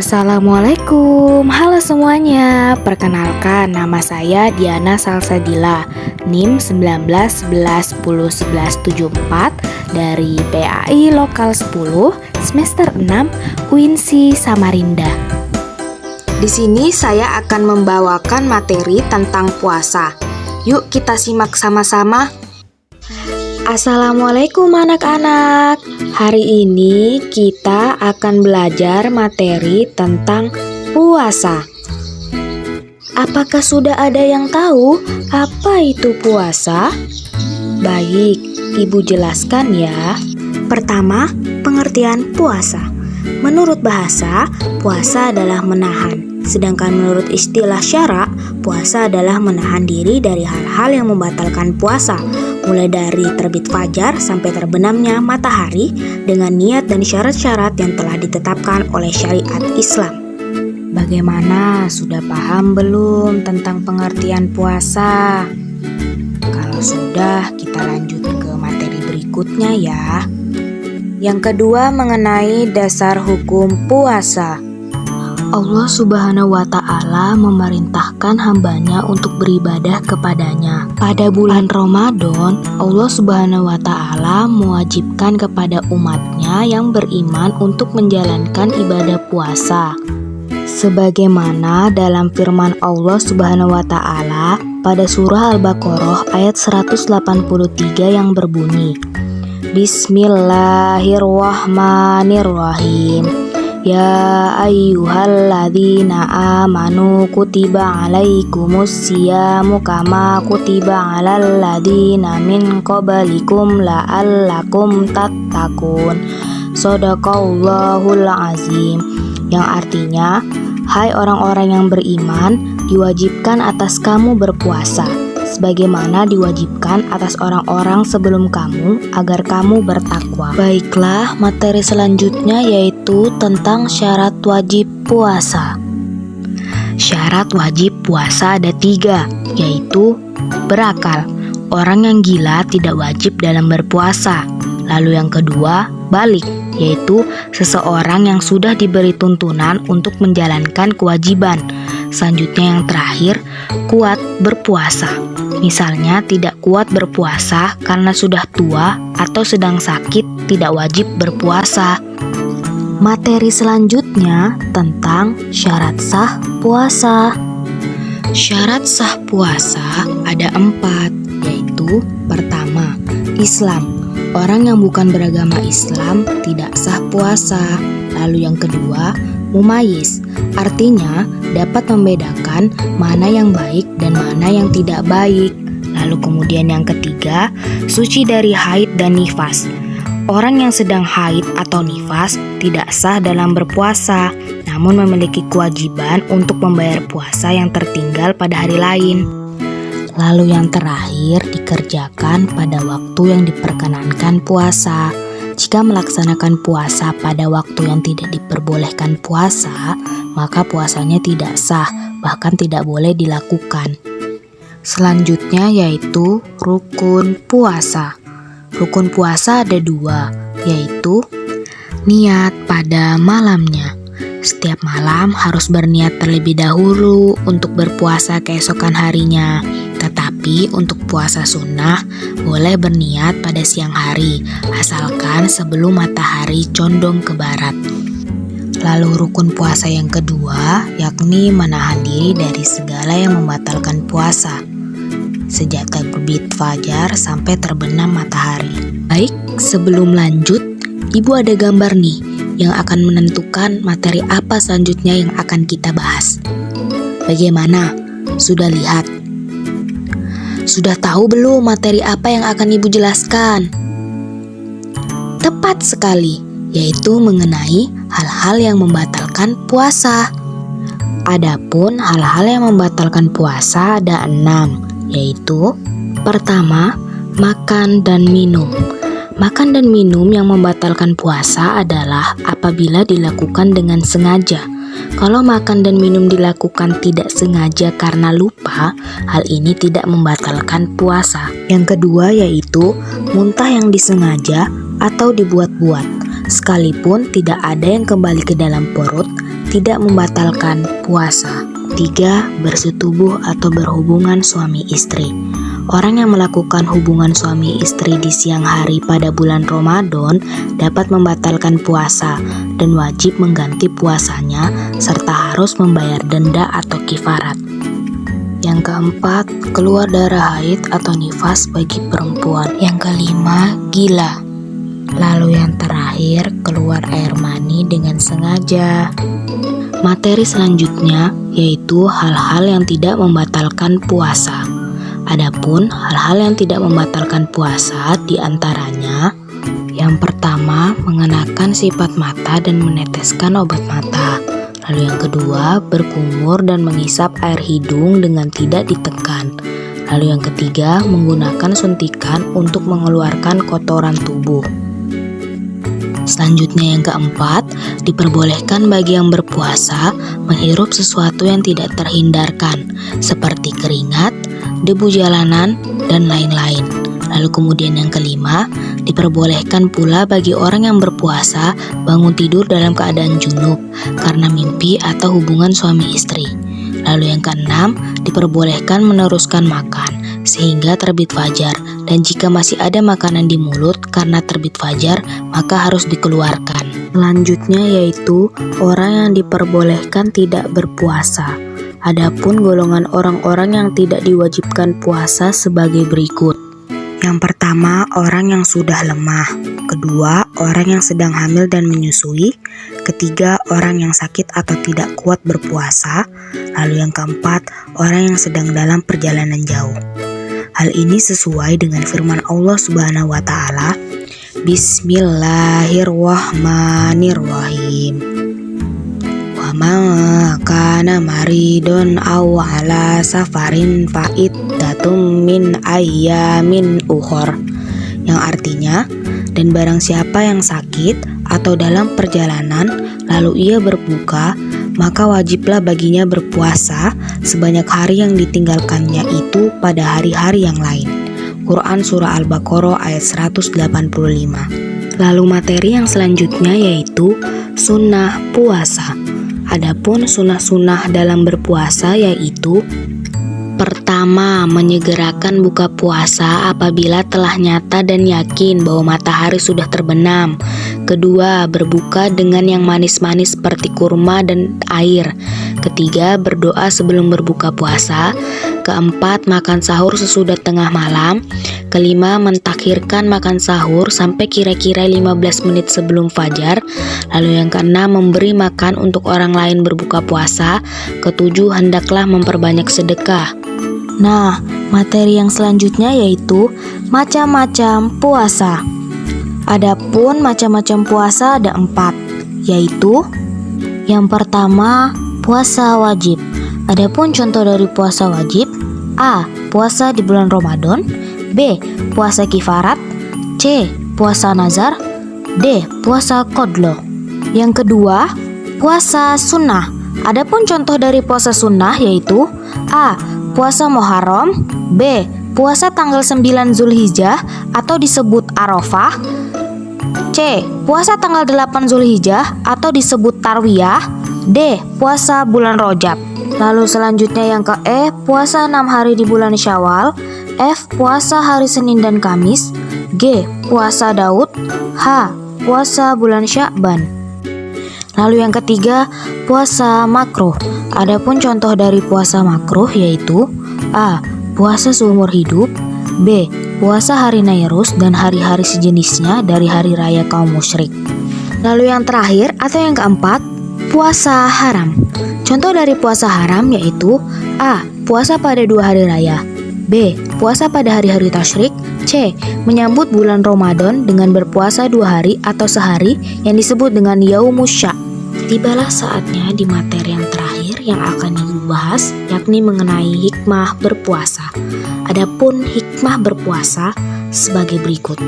Assalamualaikum, halo semuanya. Perkenalkan, nama saya Diana Salsabila, NIM 1911101174 dari PAI Lokal 10 semester 6 UINSI Samarinda. Di sini saya akan membawakan materi tentang puasa. Yuk kita simak sama-sama. Assalamualaikum anak-anak. Hari ini kita akan belajar materi tentang puasa. Apakah sudah ada yang tahu apa itu puasa? Baik, Ibu jelaskan ya. Pertama, pengertian puasa. Menurut bahasa, puasa adalah menahan. Sedangkan menurut istilah syara, puasa adalah menahan diri dari hal-hal yang membatalkan puasa, mulai dari terbit fajar sampai terbenamnya matahari dengan niat dan syarat-syarat yang telah ditetapkan oleh syariat Islam. Bagaimana, sudah paham belum tentang pengertian puasa? Kalau sudah, kita lanjut ke materi berikutnya ya. Yang kedua mengenai dasar hukum puasa. Allah Subhanahu wa Ta'ala memerintahkan hambanya untuk beribadah kepadanya. Pada bulan Ramadan, Allah Subhanahu wa Ta'ala mewajibkan kepada umatnya yang beriman untuk menjalankan ibadah puasa. Sebagaimana dalam firman Allah Subhanahu wa Ta'ala pada surah Al-Baqarah ayat 183 yang berbunyi, Bismillahirrahmanirrahim. Ya ayyuhalladzina amanu kutiba alaikumus siyamu kama kutiba alal ladzina min qablikum la'allakum tattaqun. Shadaqallahul azim. Yang artinya, hai orang-orang yang beriman, diwajibkan atas kamu berpuasa sebagaimana diwajibkan atas orang-orang sebelum kamu agar kamu bertakwa. Baiklah, materi selanjutnya yaitu tentang syarat wajib puasa. Syarat wajib puasa ada 3, yaitu berakal. Orang yang gila tidak wajib dalam berpuasa. Lalu yang kedua, balik, yaitu seseorang yang sudah diberi tuntunan untuk menjalankan kewajiban. Selanjutnya yang terakhir, kuat berpuasa. Misalnya tidak kuat berpuasa karena sudah tua atau sedang sakit, tidak wajib berpuasa. Materi selanjutnya tentang syarat sah puasa. Syarat sah puasa ada 4, yaitu pertama, Islam. Orang yang bukan beragama Islam tidak sah puasa. Lalu yang kedua, mumayyiz, artinya dapat membedakan mana yang baik dan mana yang tidak baik. Lalu kemudian yang ketiga, suci dari haid dan nifas. Orang yang sedang haid atau nifas tidak sah dalam berpuasa, namun memiliki kewajiban untuk membayar puasa yang tertinggal pada hari lain. Lalu yang terakhir, dikerjakan pada waktu yang diperkenankan puasa. Jika melaksanakan puasa pada waktu yang tidak diperbolehkan puasa, maka puasanya tidak sah, bahkan tidak boleh dilakukan. Selanjutnya yaitu rukun puasa. Rukun puasa ada 2, yaitu niat pada malamnya. Setiap malam harus berniat terlebih dahulu untuk berpuasa keesokan harinya. Tetapi untuk puasa sunnah boleh berniat pada siang hari, asalkan sebelum matahari condong ke barat. Lalu rukun puasa yang kedua, yakni menahan diri dari segala yang membatalkan puasa, sejak terbit fajar sampai terbenam matahari. Baik, sebelum lanjut, Ibu ada gambar nih yang akan menentukan materi apa selanjutnya yang akan kita bahas. Bagaimana? Sudah lihat? Sudah tahu belum materi apa yang akan Ibu jelaskan? Tepat sekali, yaitu mengenai hal-hal yang membatalkan puasa. Adapun hal-hal yang membatalkan puasa ada 6, yaitu pertama, makan dan minum. Makan dan minum yang membatalkan puasa adalah apabila dilakukan dengan sengaja. Kalau makan dan minum dilakukan tidak sengaja karena lupa, hal ini tidak membatalkan puasa. Yang kedua yaitu muntah yang disengaja atau dibuat-buat. Sekalipun tidak ada yang kembali ke dalam perut, tidak membatalkan puasa. 3. Bersetubuh atau berhubungan suami istri. Orang yang melakukan hubungan suami istri di siang hari pada bulan Ramadan dapat membatalkan puasa dan wajib mengganti puasanya serta harus membayar denda atau kifarat. Yang keempat, keluar darah haid atau nifas bagi perempuan. Yang kelima, gila. Lalu yang terakhir, keluar air mani dengan sengaja. Materi selanjutnya yaitu hal-hal yang tidak membatalkan puasa. Adapun hal-hal yang tidak membatalkan puasa diantaranya: yang pertama, mengenakan sifat mata dan meneteskan obat mata. Lalu yang kedua, berkumur dan menghisap air hidung dengan tidak ditekan. Lalu yang ketiga, menggunakan suntikan untuk mengeluarkan kotoran tubuh. Selanjutnya yang keempat, diperbolehkan bagi yang berpuasa menghirup sesuatu yang tidak terhindarkan seperti keringat, debu jalanan, dan lain-lain. Lalu kemudian yang kelima, diperbolehkan pula bagi orang yang berpuasa bangun tidur dalam keadaan junub karena mimpi atau hubungan suami istri. Lalu yang keenam, diperbolehkan meneruskan makan sehingga terbit fajar, dan jika masih ada makanan di mulut karena terbit fajar, maka harus dikeluarkan. Selanjutnya yaitu orang yang diperbolehkan tidak berpuasa. Adapun golongan orang-orang yang tidak diwajibkan puasa sebagai berikut. Yang pertama, orang yang sudah lemah. Kedua, orang yang sedang hamil dan menyusui. Ketiga, orang yang sakit atau tidak kuat berpuasa. Lalu yang keempat, orang yang sedang dalam perjalanan jauh. Hal ini sesuai dengan firman Allah Subhanahu wa Ta'ala, Bismillahirrahmanirrahim. Wa ma kana maridun aw ala safarin fa iddatum min ayyamin ukhor. Yang artinya, dan barang siapa yang sakit atau dalam perjalanan lalu ia berbuka, maka wajiblah baginya berpuasa sebanyak hari yang ditinggalkannya itu pada hari-hari yang lain. Quran Surah Al-Baqarah ayat 185. Lalu materi yang selanjutnya yaitu sunnah puasa. Adapun sunnah-sunnah dalam berpuasa yaitu: pertama, menyegerakan buka puasa apabila telah nyata dan yakin bahwa matahari sudah terbenam. Kedua, berbuka dengan yang manis-manis seperti kurma dan air. Ketiga, berdoa sebelum berbuka puasa. Keempat, makan sahur sesudah tengah malam. Kelima, mentakhirkan makan sahur sampai kira-kira 15 menit sebelum fajar. Lalu yang keenam, memberi makan untuk orang lain berbuka puasa. Ketujuh, hendaklah memperbanyak sedekah. Nah, materi yang selanjutnya yaitu macam-macam puasa. Adapun macam-macam puasa ada 4, yaitu yang pertama, puasa wajib. Adapun contoh dari puasa wajib: A. Puasa di bulan Ramadan. B. Puasa kifarat. C. Puasa nazar. D. Puasa qadha. Yang kedua, puasa sunnah. Adapun contoh dari puasa sunnah yaitu: A. Puasa Muharram. B. Puasa tanggal 9 Zulhijjah atau disebut Arafah. C. Puasa tanggal 8 Zulhijjah atau disebut Tarwiyah. D. Puasa bulan Rajab. Lalu selanjutnya yang ke E, puasa 6 hari di bulan Syawal. F. Puasa hari Senin dan Kamis. G. Puasa Daud. H. Puasa bulan Sya'ban. Lalu yang ketiga, puasa makruh. Adapun contoh dari puasa makruh yaitu: A. Puasa seumur hidup. B. Puasa hari Nairus dan hari-hari sejenisnya dari hari raya kaum musyrik. Lalu yang terakhir atau yang keempat, puasa haram. Contoh dari puasa haram yaitu: A. Puasa pada 2 hari raya. B. Puasa pada hari-hari tasyrik. C. Menyambut bulan Ramadan dengan berpuasa 2 hari atau sehari yang disebut dengan Yaumus Syak. Tibalah saatnya di materi yang terakhir yang akan dibahas, yakni mengenai hikmah berpuasa. Adapun hikmah berpuasa sebagai berikut.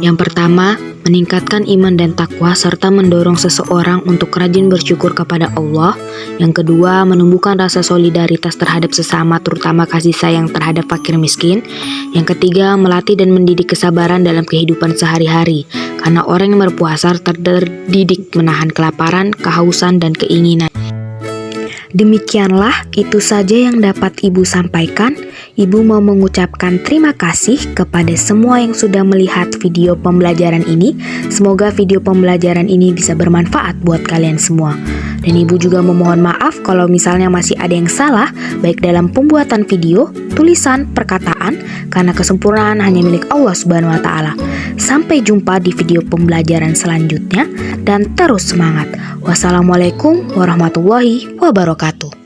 Yang pertama, meningkatkan iman dan takwa serta mendorong seseorang untuk rajin bersyukur kepada Allah. Yang kedua, menumbuhkan rasa solidaritas terhadap sesama, terutama kasih sayang terhadap fakir miskin. Yang ketiga, melatih dan mendidik kesabaran dalam kehidupan sehari-hari, karena orang yang berpuasa terdidik menahan kelaparan, kehausan, dan keinginan. Demikianlah itu saja yang dapat Ibu sampaikan. Ibu mau mengucapkan terima kasih kepada semua yang sudah melihat video pembelajaran ini. Semoga video pembelajaran ini bisa bermanfaat buat kalian semua. Dan Ibu juga memohon maaf kalau misalnya masih ada yang salah, baik dalam pembuatan video, tulisan, perkataan, karena kesempurnaan hanya milik Allah Subhanahu wa Ta'ala. Sampai jumpa di video pembelajaran selanjutnya, dan terus semangat. Wassalamualaikum warahmatullahi wabarakatuh.